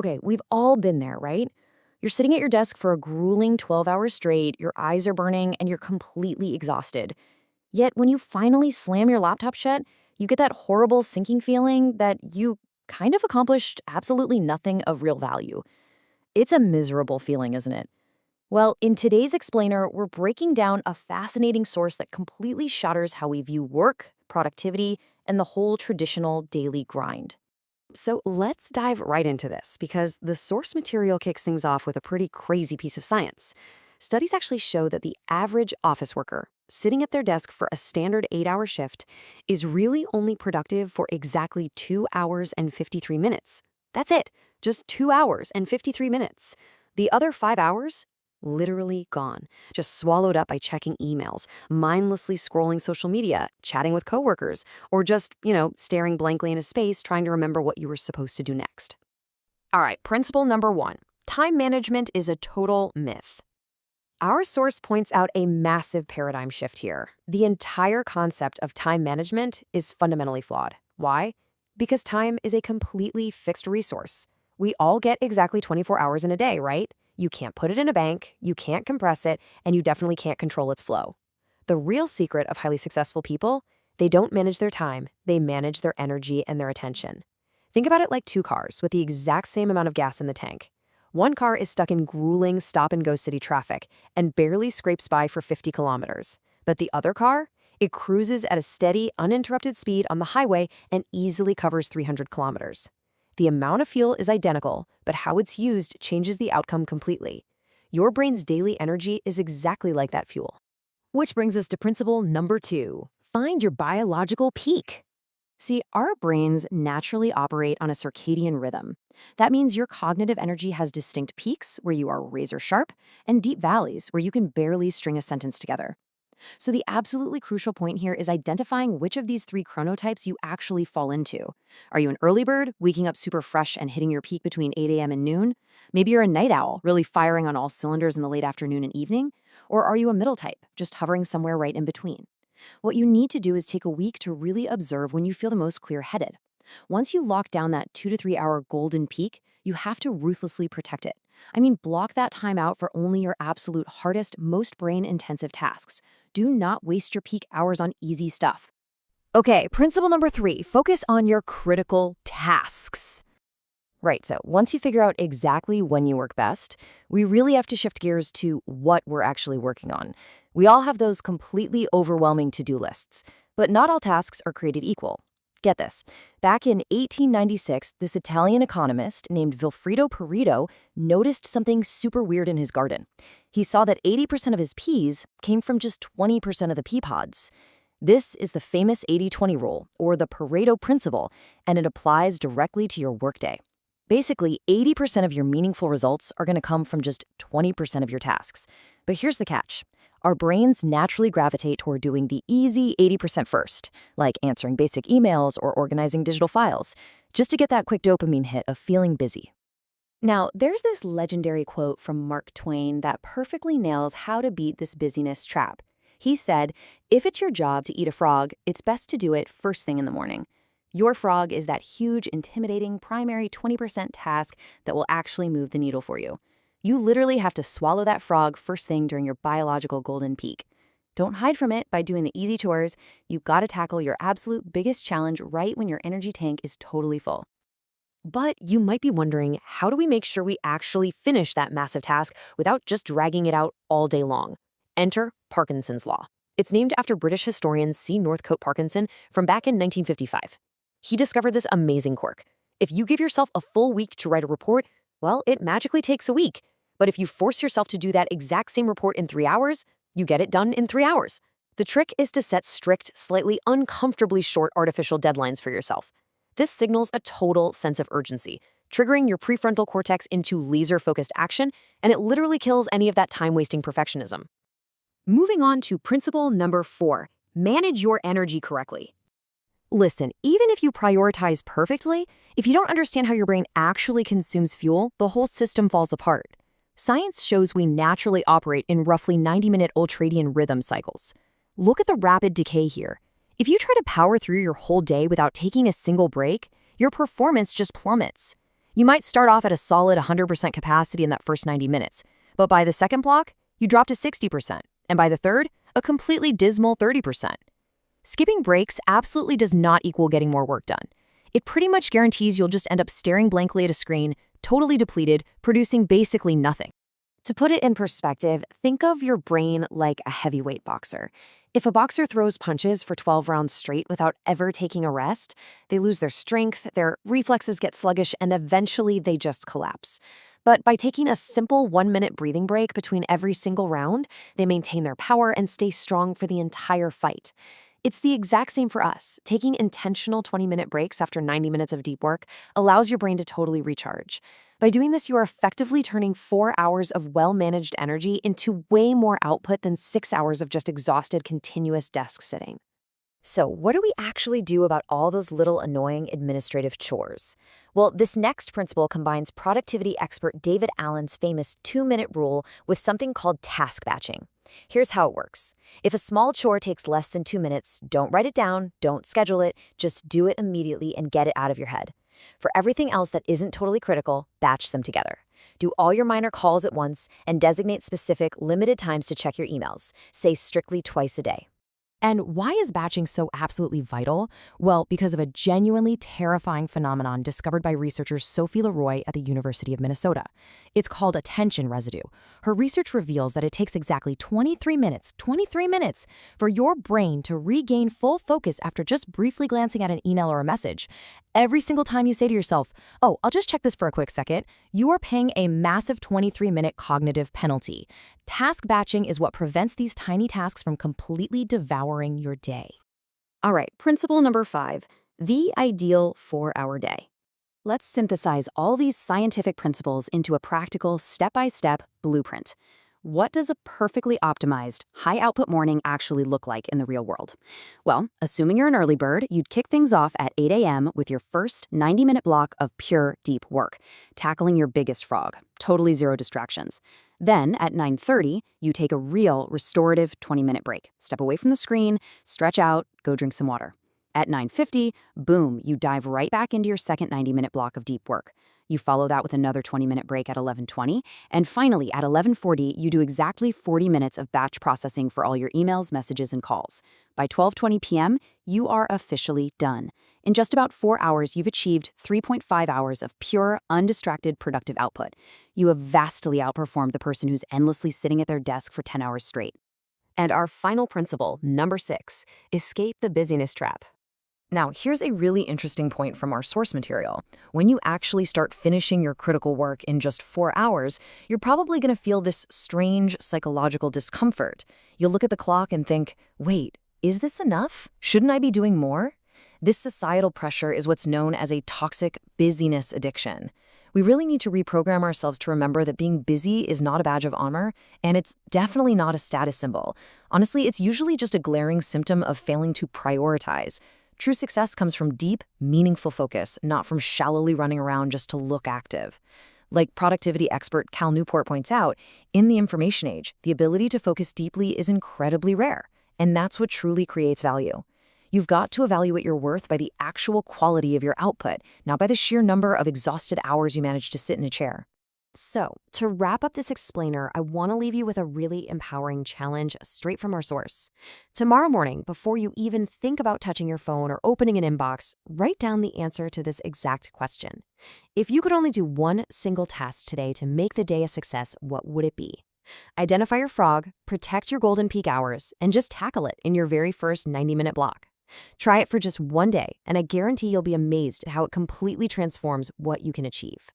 Okay, we've all been there, right? You're sitting at your desk for a grueling 12 hours straight, your eyes are burning, and you're completely exhausted. Yet when you finally slam your laptop shut, you get that horrible sinking feeling that you kind of accomplished absolutely nothing of real value. It's a miserable feeling, isn't it? Well, in today's explainer, we're breaking down a fascinating source that completely shatters how we view work, productivity, and the whole traditional daily grind. So let's dive right into this because the source material kicks things off with a pretty crazy piece of science. Studies actually show that the average office worker sitting at their desk for a standard 8-hour shift is really only productive for exactly 2 hours and 53 minutes. That's it, just 2 hours and 53 minutes. The other 5 hours, literally gone, just swallowed up by checking emails, mindlessly scrolling social media, chatting with coworkers, or just, staring blankly into space trying to remember what you were supposed to do next. All right, principle number 1. Time management is a total myth. Our source points out a massive paradigm shift here. The entire concept of time management is fundamentally flawed. Why? Because time is a completely fixed resource. We all get exactly 24 hours in a day, right? You can't put it in a bank, you can't compress it, and you definitely can't control its flow. The real secret of highly successful people, they don't manage their time, they manage their energy and their attention. Think about it like two cars with the exact same amount of gas in the tank. One car is stuck in grueling stop-and-go city traffic and barely scrapes by for 50 kilometers. But the other car, it cruises at a steady, uninterrupted speed on the highway and easily covers 300 kilometers. The amount of fuel is identical, but how it's used changes the outcome completely. Your brain's daily energy is exactly like that fuel. Which brings us to principle number 2. Find your biological peak. See, our brains naturally operate on a circadian rhythm. That means your cognitive energy has distinct peaks where you are razor sharp and deep valleys where you can barely string a sentence together. So the absolutely crucial point here is identifying which of these 3 chronotypes you actually fall into. Are you an early bird, waking up super fresh and hitting your peak between 8 a.m. and noon? Maybe you're a night owl, really firing on all cylinders in the late afternoon and evening? Or are you a middle type, just hovering somewhere right in between? What you need to do is take a week to really observe when you feel the most clear-headed. Once you lock down that 2 to 3 hour golden peak, you have to ruthlessly protect it. I mean, block that time out for only your absolute hardest, most brain-intensive tasks. Do not waste your peak hours on easy stuff. Okay, principle number 3, focus on your critical tasks. Right, so once you figure out exactly when you work best, we really have to shift gears to what we're actually working on. We all have those completely overwhelming to-do lists, but not all tasks are created equal. Get this. Back in 1896, this Italian economist named Vilfredo Pareto noticed something super weird in his garden. He saw that 80% of his peas came from just 20% of the pea pods. This is the famous 80-20 rule, or the Pareto principle, and it applies directly to your workday. Basically, 80% of your meaningful results are going to come from just 20% of your tasks. But here's the catch. Our brains naturally gravitate toward doing the easy 80% first, like answering basic emails or organizing digital files, just to get that quick dopamine hit of feeling busy. Now, there's this legendary quote from Mark Twain that perfectly nails how to beat this busyness trap. He said, "If it's your job to eat a frog, it's best to do it first thing in the morning." Your frog is that huge, intimidating primary 20% task that will actually move the needle for you. You literally have to swallow that frog first thing during your biological golden peak. Don't hide from it by doing the easy chores. You've got to tackle your absolute biggest challenge right when your energy tank is totally full. But you might be wondering, how do we make sure we actually finish that massive task without just dragging it out all day long? Enter Parkinson's Law. It's named after British historian C. Northcote Parkinson from back in 1955. He discovered this amazing quirk. If you give yourself a full week to write a report, well, it magically takes a week. But if you force yourself to do that exact same report in 3 hours, you get it done in 3 hours. The trick is to set strict, slightly uncomfortably short artificial deadlines for yourself. This signals a total sense of urgency, triggering your prefrontal cortex into laser-focused action, and it literally kills any of that time-wasting perfectionism. Moving on to principle number 4, manage your energy correctly. Listen, even if you prioritize perfectly, if you don't understand how your brain actually consumes fuel, the whole system falls apart. Science shows we naturally operate in roughly 90-minute ultradian rhythm cycles. Look at the rapid decay here. If you try to power through your whole day without taking a single break, your performance just plummets. You might start off at a solid 100% capacity in that first 90 minutes, but by the second block, you drop to 60%, and by the third, a completely dismal 30%. Skipping breaks absolutely does not equal getting more work done. It pretty much guarantees you'll just end up staring blankly at a screen, totally depleted, producing basically nothing. To put it in perspective, think of your brain like a heavyweight boxer. If a boxer throws punches for 12 rounds straight without ever taking a rest, they lose their strength, their reflexes get sluggish, and eventually they just collapse. But by taking a simple 1-minute breathing break between every single round, they maintain their power and stay strong for the entire fight. It's the exact same for us. Taking intentional 20-minute breaks after 90 minutes of deep work allows your brain to totally recharge. By doing this, you are effectively turning 4 hours of well-managed energy into way more output than 6 hours of just exhausted, continuous desk sitting. So, what do we actually do about all those little annoying administrative chores? Well, this next principle combines productivity expert David Allen's famous 2-minute rule with something called task batching. Here's how it works. If a small chore takes less than 2 minutes, don't write it down, don't schedule it, just do it immediately and get it out of your head. For everything else that isn't totally critical, batch them together. Do all your minor calls at once and designate specific, limited times to check your emails. Say strictly twice a day. And why is batching so absolutely vital? Well, because of a genuinely terrifying phenomenon discovered by researchers Sophie Leroy at the University of Minnesota. It's called attention residue. Her research reveals that it takes exactly 23 minutes for your brain to regain full focus after just briefly glancing at an email or a message. Every single time you say to yourself, "Oh, I'll just check this for a quick second," you are paying a massive 23-minute cognitive penalty. Task batching is what prevents these tiny tasks from completely devouring your day. All right, principle number 5, the ideal 4-hour day. Let's synthesize all these scientific principles into a practical, step-by-step blueprint. What does a perfectly optimized, high-output morning actually look like in the real world? Well, assuming you're an early bird, you'd kick things off at 8 a.m. with your first 90-minute block of pure deep work, tackling your biggest frog, totally zero distractions. Then, at 9:30, you take a real restorative 20-minute break. Step away from the screen, stretch out, go drink some water. At 9:50, boom, you dive right back into your second 90-minute block of deep work. You follow that with another 20-minute break at 11:20, and finally, at 11:40, you do exactly 40 minutes of batch processing for all your emails, messages, and calls. By 12:20 p.m., you are officially done. In just about 4 hours, you've achieved 3.5 hours of pure, undistracted, productive output. You have vastly outperformed the person who's endlessly sitting at their desk for 10 hours straight. And our final principle, number 6, escape the busyness trap. Now, here's a really interesting point from our source material. When you actually start finishing your critical work in just 4 hours, you're probably going to feel this strange psychological discomfort. You'll look at the clock and think, wait, is this enough? Shouldn't I be doing more? This societal pressure is what's known as a toxic busyness addiction. We really need to reprogram ourselves to remember that being busy is not a badge of honor, and it's definitely not a status symbol. Honestly, it's usually just a glaring symptom of failing to prioritize. True success comes from deep, meaningful focus, not from shallowly running around just to look active. Like productivity expert Cal Newport points out, in the information age, the ability to focus deeply is incredibly rare, and that's what truly creates value. You've got to evaluate your worth by the actual quality of your output, not by the sheer number of exhausted hours you manage to sit in a chair. So, to wrap up this explainer, I want to leave you with a really empowering challenge straight from our source. Tomorrow morning, before you even think about touching your phone or opening an inbox, write down the answer to this exact question. If you could only do one single task today to make the day a success, what would it be? Identify your frog, protect your golden peak hours, and just tackle it in your very first 90-minute block. Try it for just one day, and I guarantee you'll be amazed at how it completely transforms what you can achieve.